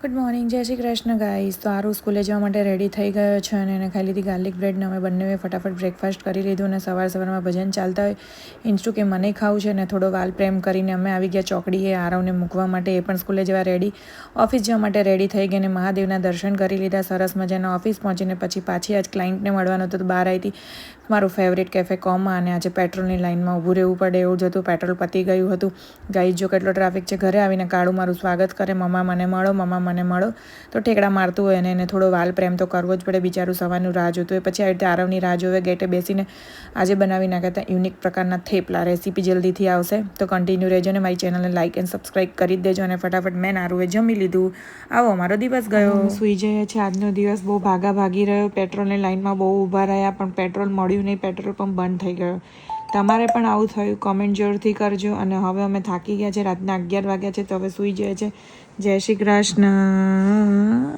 Good morning, જય Shri Krishna guys. તો આરું સ્કૂલે જવા માટે રેડી થઈ ગયો છે અને એને ખાઈ લીધી ગાર્લિક બ્રેડને અમે બંને ફટાફટ બ્રેકફાસ્ટ કરી લીધું અને સવારમાં ભજન ચાલતા હોય ઇન્સ્ટુ કે મને ખાવું છે ને થોડો વાલ પ્રેમ કરીને અમે આવી ગયા ચોકડીએ આરવને મૂકવા માટે. એ પણ સ્કૂલે જવા રેડી, ઓફિસ જવા માટે રેડી થઈ ગઈ અને મહાદેવના દર્શન કરી લીધા સરસ મજાના. ઓફિસ પહોંચીને પછી પાછી આજ ક્લાયન્ટને મળવાનું હતું તો બહાર આવી હતી મારું ફેવરેટ કેફે કોમા અને આજે પેટ્રોલની લાઇનમાં ઊભું રહેવું પડે એવું જ હતું. પેટ્રોલ પતી ગયું હતું. ગાઈસ જો કેટલો ટ્રાફિક છે. ઘરે આવીને કાળું મારું સ્વાગત કરે, મમ્મા મને મળો, મમ્મા મને મળો. તો ઠેકડા મારતું હોય અને એને થોડો વાલ પ્રેમ તો કરવો જ પડે. બિચારું સવારનું રાહ જોતું હોય. પછી આવી રીતે આરવની રાહ જોવે ગેટે બેસીને આજે બનાવી નાખ્યા યુનિક પ્રકારના થેપલા. રેસીપી જલ્દીથી આવશે તો કન્ટિન્યુ રહેજો ને મારી ચેનલને લાઇક એન્ડ સબસ્ક્રાઈબ કરી જ દેજો. અને ફટાફટ મેં આરુએ જમી લીધું. આવો અમારો દિવસ ગયો. સૂઈ જઈએ છે. આજનો દિવસ બહુ ભાગી રહ્યો. પેટ્રોલની લાઇનમાં બહુ ઊભા રહ્યા પણ પેટ્રોલ મળ્યું નહીં. પેટ્રોલ પંપ બંધ થઈ ગયો. તમારે પણ આવું થયું? કોમેન્ટ જરૂરથી કરજો. અને હવે અમે થાકી ગયા છે. રાતના 11 વાગ્યા છે તો હવે સૂઈ જઈએ છે. જય શ્રી કૃષ્ણ.